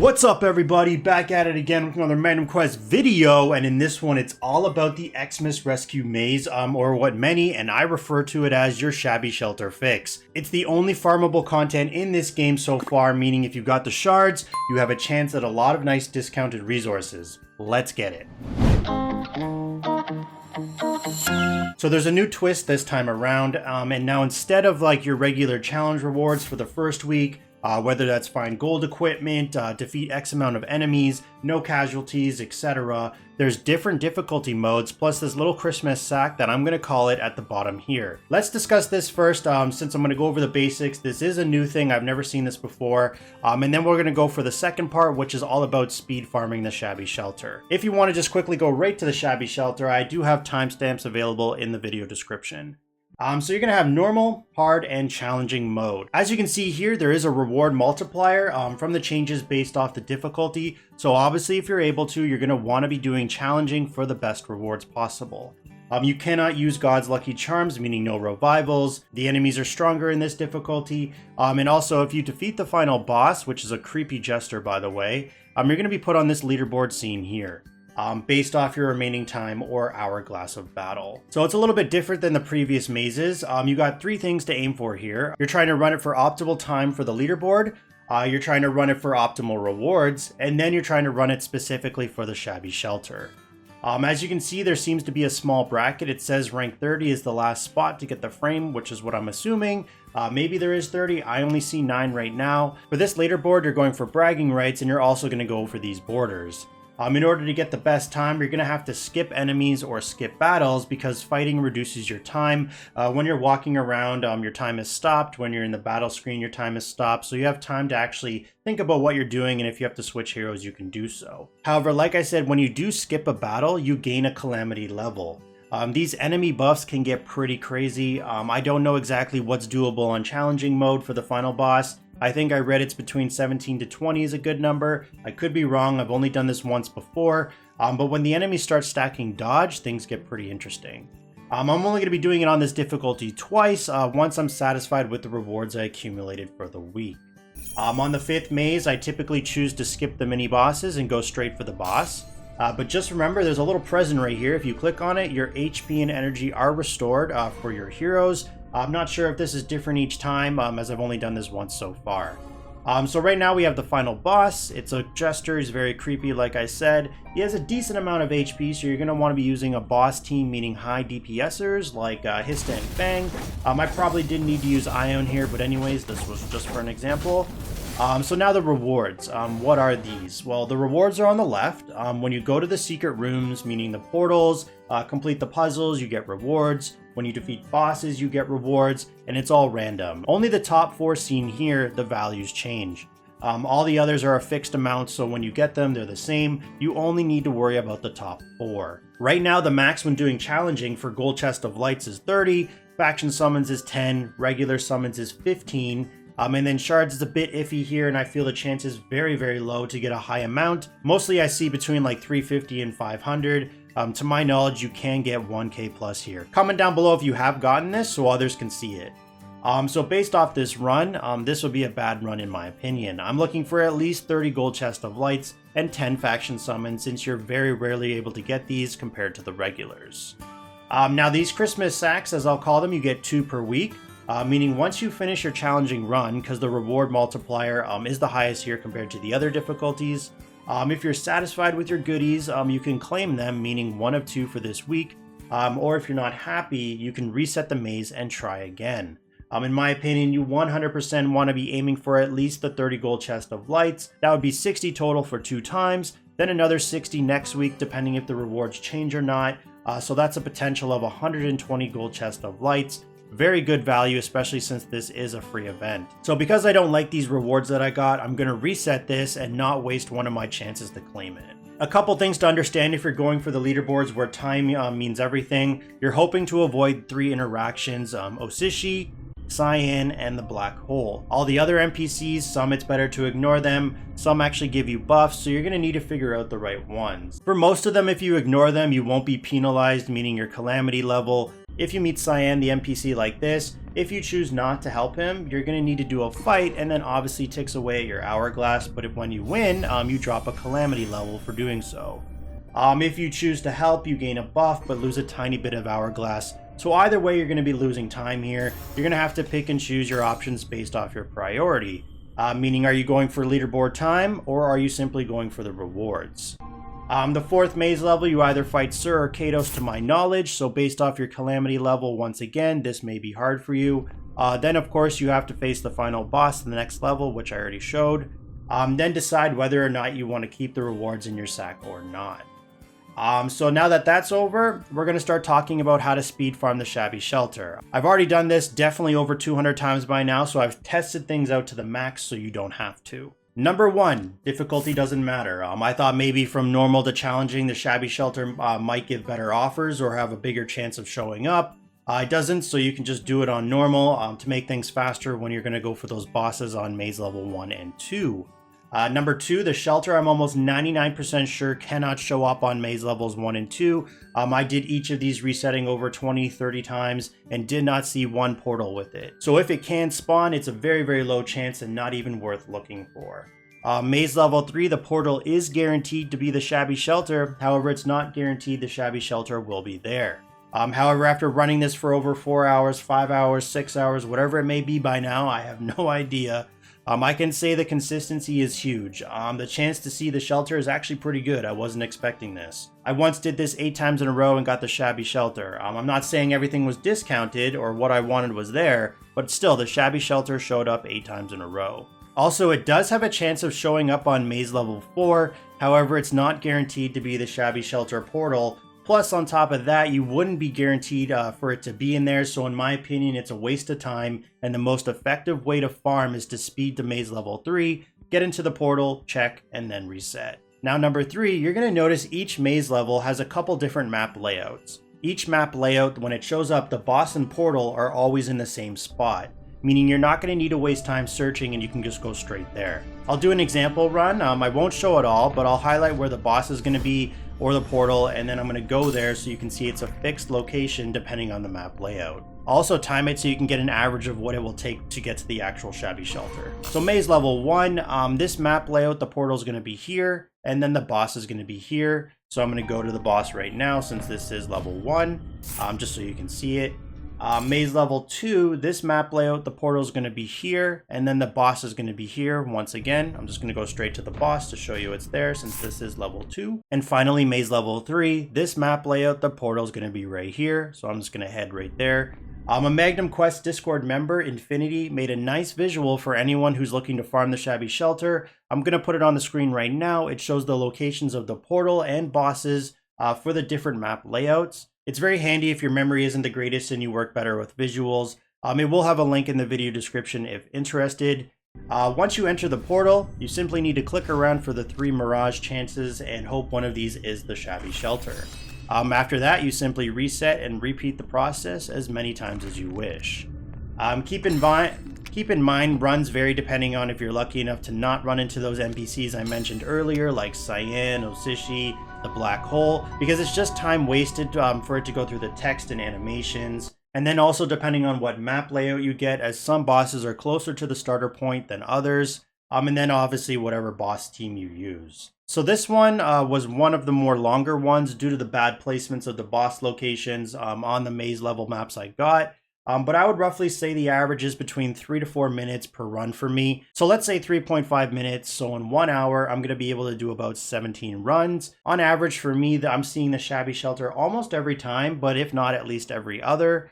What's up everybody, back at it again with another Magnum Quest video, and in this one it's all about the Xmas rescue maze, or what many and I refer to it as your Shabby shelter fix. It's the only farmable content in this game so far, meaning if you've got the shards, you have a chance at a lot of nice discounted resources. Let's get it. So there's a new twist this time around, and now instead of like your regular challenge rewards for the first week, whether that's find gold equipment, defeat X amount of enemies, no casualties, etc. There's different difficulty modes, plus this little Christmas sack that I'm going to call it at the bottom here. Let's discuss this first, since I'm going to go over the basics. This is a new thing, I've never seen this before. And then we're going to go for the second part, which is all about speed farming the Shabby shelter. If you want to just quickly go right to the Shabby shelter, I do have timestamps available in the video description. So you're going to have normal, hard, and challenging mode. As you can see here, there is a reward multiplier from the changes based off the difficulty. So obviously if you're able to, you're going to want to be doing challenging for the best rewards possible. You cannot use God's Lucky Charms, meaning no revivals. The enemies are stronger in this difficulty. And also if you defeat the final boss, which is a creepy jester by the way, you're going to be put on this leaderboard scene here. Based off your remaining time or hourglass of battle. So it's a little bit different than the previous mazes. You got three things to aim for here. You're trying to run it for optimal time for the leaderboard, you're trying to run it for optimal rewards, and then you're trying to run it specifically for the Shabby shelter. As you can see, there seems to be a small bracket. It says rank 30 is the last spot to get the frame, which is what I'm assuming. Maybe there is 30, I only see 9 right now. For this leaderboard, you're going for bragging rights, and you're also going to go for these borders. In order to get the best time, you're going to have to skip enemies or skip battles because fighting reduces your time. When you're walking around, your time is stopped. When you're in the battle screen, your time is stopped. So you have time to actually think about what you're doing, and if you have to switch heroes, you can do so. However, like I said, when you do skip a battle, you gain a calamity level. These enemy buffs can get pretty crazy. I don't know exactly what's doable on challenging mode for the final boss. I think I read it's between 17 to 20 is a good number. I could be wrong, I've only done this once before. But when the enemies start stacking dodge, things get pretty interesting. I'm only going to be doing it on this difficulty twice, once I'm satisfied with the rewards I accumulated for the week. On the 5th maze, I typically choose to skip the mini bosses and go straight for the boss. But just remember, there's a little present right here. If you click on it, your HP and energy are restored for your heroes. I'm not sure if this is different each time, as I've only done this once so far. So right now we have the final boss. It's a jester, he's very creepy like I said. He has a decent amount of HP, so you're going to want to be using a boss team, meaning high DPSers like Hista and Fang. I probably didn't need to use Ion here, but anyways, this was just for an example. So now the rewards. What are these? Well, the rewards are on the left. When you go to the secret rooms, meaning the portals, complete the puzzles, you get rewards. When you defeat bosses, you get rewards, and it's all random. Only the top 4 seen here, the values change. All the others are a fixed amount, so when you get them, they're the same. You only need to worry about the top 4. Right now, the max when doing challenging for Gold Chest of Lights is 30, Faction Summons is 10, Regular Summons is 15, and then Shards is a bit iffy here, and I feel the chance is very, very low to get a high amount. Mostly I see between like 350 and 500. To my knowledge, you can get 1k plus here. Comment down below if you have gotten this so others can see it. So based off this run, this would be a bad run in my opinion. I'm looking for at least 30 Gold Chest of Lights and 10 Faction Summons, since you're very rarely able to get these compared to the regulars. Now these Christmas sacks, as I'll call them, you get 2 per week. Meaning once you finish your challenging run, because the reward multiplier is the highest here compared to the other difficulties, if you're satisfied with your goodies, you can claim them, meaning 1 of 2 for this week, or if you're not happy, you can reset the maze and try again. In my opinion, you 100% want to be aiming for at least the 30 Gold Chest of Lights. That would be 60 total for 2 times, then another 60 next week depending if the rewards change or not, so that's a potential of 120 Gold Chest of Lights. Very good value, especially since this is a free event. So because I don't like these rewards that I got, I'm going to reset this and not waste one of my chances to claim it. A couple things to understand if you're going for the leaderboards where time means everything. You're hoping to avoid 3 interactions, Osishi, Cyan, and the Black Hole. All the other NPCs, some it's better to ignore them, some actually give you buffs, so you're going to need to figure out the right ones. For most of them, if you ignore them, you won't be penalized, meaning your calamity level If you meet Cyan, the NPC like this, if you choose not to help him, you're going to need to do a fight and then obviously ticks away at your hourglass, but when you win, you drop a calamity level for doing so. If you choose to help, you gain a buff but lose a tiny bit of hourglass. So either way, you're going to be losing time here. You're going to have to pick and choose your options based off your priority. Meaning, are you going for leaderboard time or are you simply going for the rewards? The fourth maze level, you either fight Sir or Kados to my knowledge, so based off your calamity level, once again, this may be hard for you. Then of course you have to face the final boss in the next level, which I already showed. Then decide whether or not you want to keep the rewards in your sack or not. So now that that's over, we're going to start talking about how to speed farm the Shabby Shelter. I've already done this definitely over 200 times by now, so I've tested things out to the max so you don't have to. Number 1, difficulty doesn't matter. I thought maybe from normal to challenging, the Shabby Shelter might give better offers or have a bigger chance of showing up. It doesn't, so you can just do it on normal to make things faster when you're going to go for those bosses on maze level 1 and 2. Number 2, the shelter I'm almost 99% sure cannot show up on maze levels 1 and 2. I did each of these resetting over 20-30 times and did not see one portal with it. So if it can spawn, it's a very, very low chance and not even worth looking for. Maze level 3, the portal is guaranteed to be the Shabby Shelter. However, it's not guaranteed the Shabby Shelter will be there. However, after running this for over 4 hours, 5 hours, 6 hours, whatever it may be by now, I have no idea. I can say the consistency is huge. The chance to see the shelter is actually pretty good. I wasn't expecting this. I once did this 8 times in a row and got the Shabby Shelter. I'm not saying everything was discounted or what I wanted was there, but still the Shabby Shelter showed up 8 times in a row. Also, it does have a chance of showing up on maze level 4. However, it's not guaranteed to be the Shabby Shelter portal. Plus, on top of that, you wouldn't be guaranteed for it to be in there, so in my opinion, it's a waste of time, and the most effective way to farm is to speed to maze level 3, get into the portal, check, and then reset. Now, number 3, you're going to notice each maze level has a couple different map layouts. Each map layout, when it shows up, the boss and portal are always in the same spot, meaning you're not going to need to waste time searching and you can just go straight there. I'll do an example run. I won't show it all, but I'll highlight where the boss is going to be or the portal, and then I'm going to go there so you can see it's a fixed location depending on the map layout. I'll also time it so you can get an average of what it will take to get to the actual Shabby Shelter. So maze level 1, this map layout, the portal is going to be here, and then the boss is going to be here. So I'm going to go to the boss right now since this is level 1, just so you can see it. Maze level 2, this map layout, the portal is going to be here, and then the boss is going to be here once again. I'm just going to go straight to the boss to show you it's there since this is level 2. And finally, maze level 3, this map layout, the portal is going to be right here. So I'm just going to head right there. A Magnum Quest Discord member, Infinity, made a nice visual for anyone who's looking to farm the Shabby Shelter. I'm going to put it on the screen right now. It shows the locations of the portal and bosses for the different map layouts. It's very handy if your memory isn't the greatest and you work better with visuals. It will have a link in the video description if interested. Once you enter the portal, you simply need to click around for the 3 mirage chances and hope one of these is the Shabby Shelter. After that, you simply reset and repeat the process as many times as you wish. Keep in mind, runs vary depending on if you're lucky enough to not run into those NPCs I mentioned earlier, like Cyan, Osishi, the black hole, because it's just time wasted for it to go through the text and animations. And then also depending on what map layout you get, as some bosses are closer to the starter point than others, and then obviously whatever boss team you use. So this one was one of the more longer ones due to the bad placements of the boss locations on the maze level maps I got. But I would roughly say the average is between 3 to 4 minutes per run for me. So let's say 3.5 minutes. So in 1 hour, I'm going to be able to do about 17 runs. On average for me, I'm seeing the Shabby Shelter almost every time, but if not, at least every other.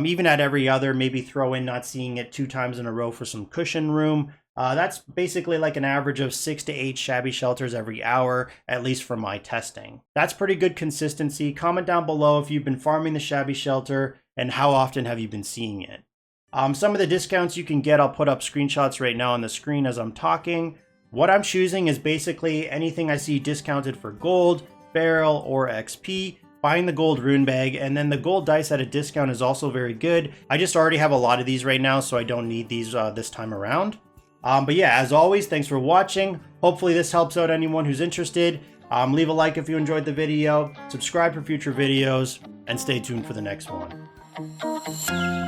Even at every other, maybe throw in not seeing it 2 times in a row for some cushion room. That's basically like an average of 6 to 8 Shabby Shelters every hour, at least from my testing. That's pretty good consistency. Comment down below if you've been farming the Shabby Shelter and how often have you been seeing it. Some of the discounts you can get, I'll put up screenshots right now on the screen as I'm talking. What I'm choosing is basically anything I see discounted for gold, barrel, or XP. Buying the gold rune bag, and then the gold dice at a discount is also very good. I just already have a lot of these right now, so I don't need these this time around. But yeah, as always, thanks for watching. Hopefully this helps out anyone who's interested. Leave a like if you enjoyed the video, subscribe for future videos, and stay tuned for the next one. Bye.